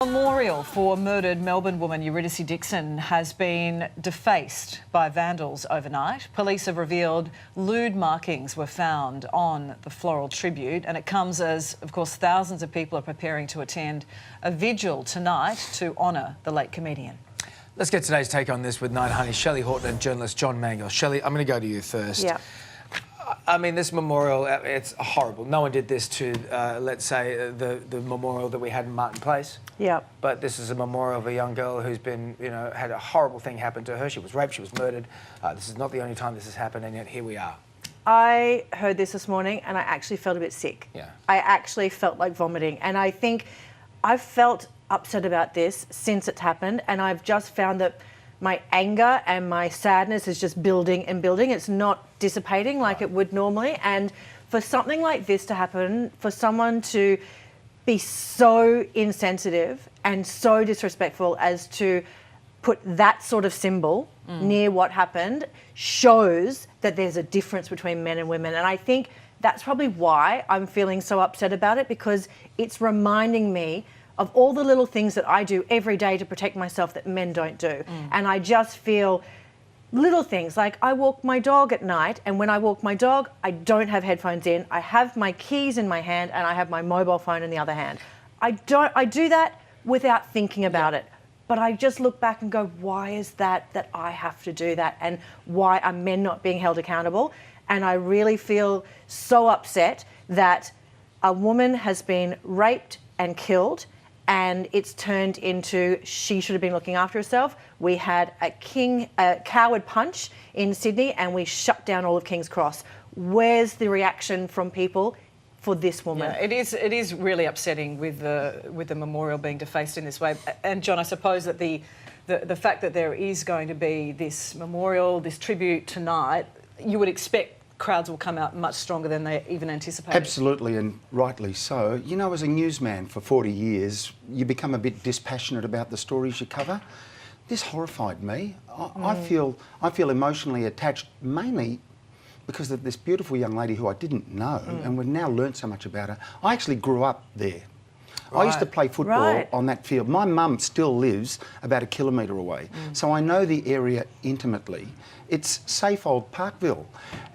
Memorial for murdered Melbourne woman Eurydice Dixon has been defaced by vandals overnight. Police have revealed lewd markings were found on the floral tribute, and it comes as, of course, thousands of people are preparing to attend a vigil tonight to honour the late comedian. Let's get today's take on this with Night Honey's Shelley Horton and journalist John Mangel. Shelley, I'm going to go to you first. Yeah. I mean, this memorial, it's horrible. No one did this to, let's say, the memorial that we had in Martin Place. Yeah. But this is a memorial of a young girl who's been, you know, had a horrible thing happen to her. She was raped, she was murdered. This is not the only time this has happened, and yet here we are. I heard this morning and I actually felt a bit sick. Yeah. I actually felt like vomiting. And I think I've felt upset about this since it's happened, and I've just found that my anger and my sadness is just building and building. It's not dissipating like it would normally. And for something like this to happen, for someone to be so insensitive and so disrespectful as to put that sort of symbol near what happened, shows that there's a difference between men and women. And I think that's probably why I'm feeling so upset about it, because it's reminding me of all the little things that I do every day to protect myself that men don't do. And I just feel little things like I walk my dog at night, and when I walk my dog, I don't have headphones in. I have my keys in my hand and I have my mobile phone in the other hand. I do that without thinking about it. But I just look back and go, why is that I have to do that? And why are men not being held accountable? And I really feel so upset that a woman has been raped and killed, and it's turned into she should have been looking after herself. We had a coward punch in Sydney and we shut down all of King's Cross. Where's the reaction from people for this woman? Yeah, it is really upsetting with the memorial being defaced in this way. And John, I suppose that the fact that there is going to be this memorial, this tribute tonight, you would expect crowds will come out much stronger than they even anticipated. Absolutely, and rightly so. You know, as a newsman for 40 years, you become a bit dispassionate about the stories you cover. This horrified me. I feel emotionally attached, mainly because of this beautiful young lady who I didn't know, and we've now learnt so much about her. I actually grew up there. Right. I used to play football on that field. My mum still lives about a kilometre away, so I know the area intimately. It's safe old Parkville.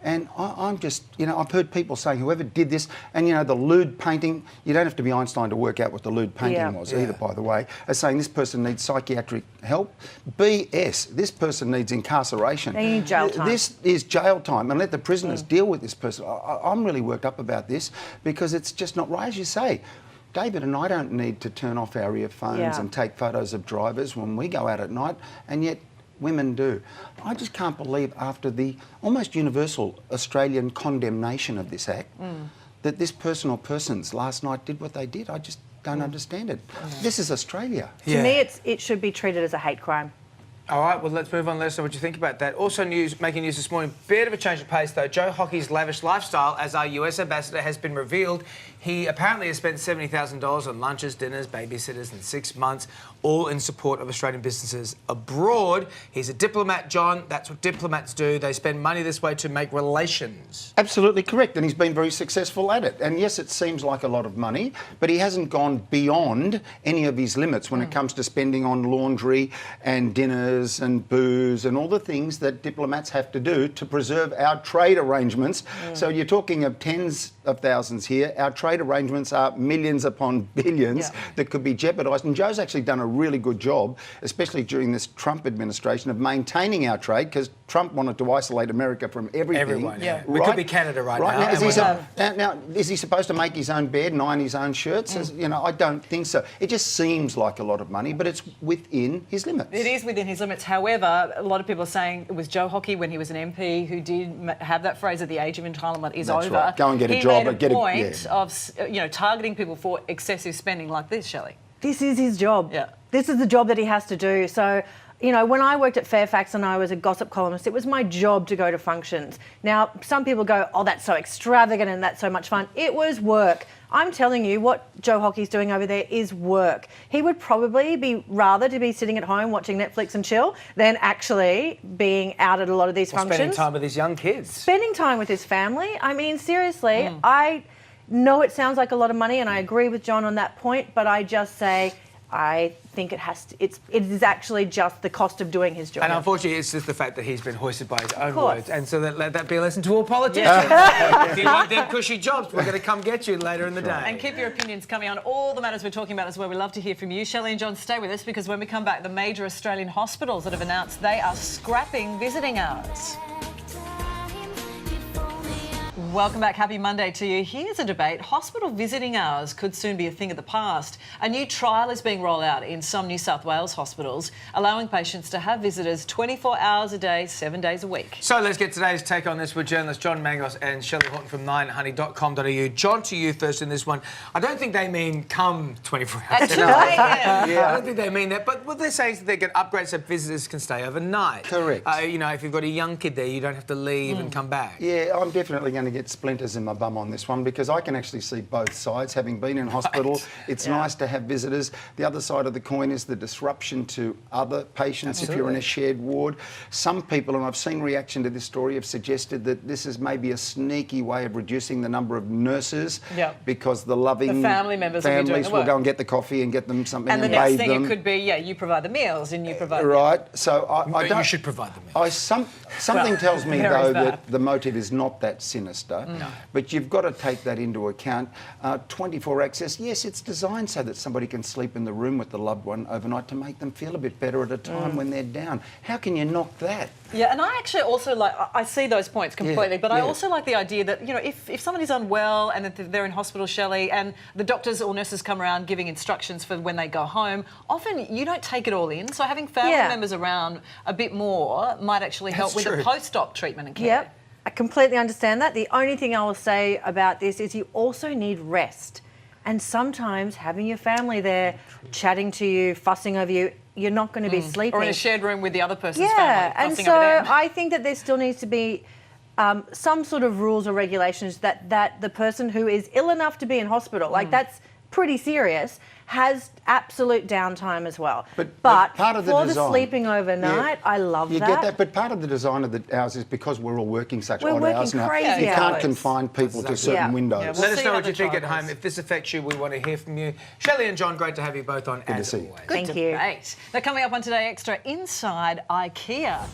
And I'm just, you know, I've heard people saying whoever did this, and, you know, the lewd painting, you don't have to be Einstein to work out what the lewd painting was either, by the way, as saying this person needs psychiatric help. BS, this person needs incarceration. They need jail time. This is jail time, and let the prisoners deal with this person. I'm really worked up about this because it's just not right, as you say. David and I don't need to turn off our earphones and take photos of drivers when we go out at night, and yet women do. I just can't believe, after the almost universal Australian condemnation of this act, that this person or persons last night did what they did. I just don't understand it. This is Australia. To me, it should be treated as a hate crime. All right, well, let's move on. Let us know what you think about that. Also making news this morning, bit of a change of pace, though. Joe Hockey's lavish lifestyle as our US ambassador has been revealed. He apparently has spent $70,000 on lunches, dinners, babysitters in 6 months, all in support of Australian businesses abroad. He's a diplomat, John. That's what diplomats do. They spend money this way to make relations. Absolutely correct, and he's been very successful at it. And yes, it seems like a lot of money, but he hasn't gone beyond any of his limits when it comes to spending on laundry and dinners and booze and all the things that diplomats have to do to preserve our trade arrangements. So you're talking of tens of thousands here. Our trade arrangements are millions upon billions that could be jeopardised. And Joe's actually done a really good job, especially during this Trump administration, of maintaining our trade, because Trump wanted to isolate America from everything. Everyone, We could be Canada right now. Now, is he supposed to make his own bed and iron his own shirts? You know, I don't think so. It just seems like a lot of money, but it's within his limits. It is within his limits. However, a lot of people are saying it was Joe Hockey, when he was an MP, who did have that phrase that the age of entitlement is over. Right. Go and get a job. He made a point of, you know, targeting people for excessive spending like this, Shelley. This is his job. Yeah. This is the job that he has to do. So, you know, when I worked at Fairfax and I was a gossip columnist, it was my job to go to functions. Now, some people go, oh, that's so extravagant and that's so much fun. It was work. I'm telling you, what Joe Hockey's doing over there is work. He would probably be rather to be sitting at home watching Netflix and chill than actually being out at a lot of these functions. Spending time with his young kids. Spending time with his family. I mean, seriously, I know it sounds like a lot of money, and I agree with John on that point, but I just say I think it is actually just the cost of doing his job. And unfortunately, it's just the fact that he's been hoisted by his own course. words. And so let that be a lesson to all politicians. If you want them cushy jobs, we're going to come get you later in the day. And keep your opinions coming on all the matters we're talking about as well. We love to hear from you. Shelley and John, stay with us, because when we come back, the major Australian hospitals that have announced they are scrapping visiting hours. Welcome back. Happy Monday to you. Here's a debate. Hospital visiting hours could soon be a thing of the past. A new trial is being rolled out in some New South Wales hospitals, allowing patients to have visitors 24 hours a day, 7 days a week. So let's get today's take on this with journalists John Mangos and Shelley Horton from 9honey.com.au. John, to you first in this one. I don't think they mean come 24 hours. At 2 a.m. I don't think they mean that. But what they're saying is that they get upgrades so visitors can stay overnight. Correct. You know, if you've got a young kid there, you don't have to leave and come back. Yeah, I'm definitely going to get splinters in my bum on this one, because I can actually see both sides. Having been in hospital, it's nice to have visitors. The other side of the coin is the disruption to other patients. If you're in a shared ward. Some people, and I've seen reaction to this story, have suggested that this is maybe a sneaky way of reducing the number of nurses, because the loving family members will be doing the will work. go and get the coffee and get them something And and the next bathe thing them. it could be, you provide the meals and you provide... Right, so I don't... You should provide the meals. Something tells me, there is though, that. that the motive is not that sinister. No. But you've got to take that into account. 24 access, yes, it's designed so that somebody can sleep in the room with the loved one overnight to make them feel a bit better at a time when they're down. How can you knock that? Yeah, and I actually also I see those points completely, but I yeah. also like the idea that, you know, if somebody's unwell and that they're in hospital, Shelley, and the doctors or nurses come around giving instructions for when they go home, often you don't take it all in. So having family members around a bit more might actually help with the post-op treatment and care. Yep, I completely understand that. The only thing I will say about this is you also need rest. And sometimes having your family there, chatting to you, fussing over you, you're not going to be sleeping. Or in a shared room with the other person's family. Yeah, and fussing so over them. I think that there still needs to be some sort of rules or regulations that the person who is ill enough to be in hospital, like that's pretty serious, has absolute downtime as well. But part of the design, sleeping overnight, I love you that. You get that, but part of the design of the hours is because we're all working such odd working hours now. crazy You can't hours. confine people to certain windows. Yeah, Let us see know how what the you think trial at home. goes. If this affects you, we want to hear from you. Shelley and John, great to have you both on. Good to see you. Always. Thank you. Great. Now, coming up on Today Extra, inside IKEA.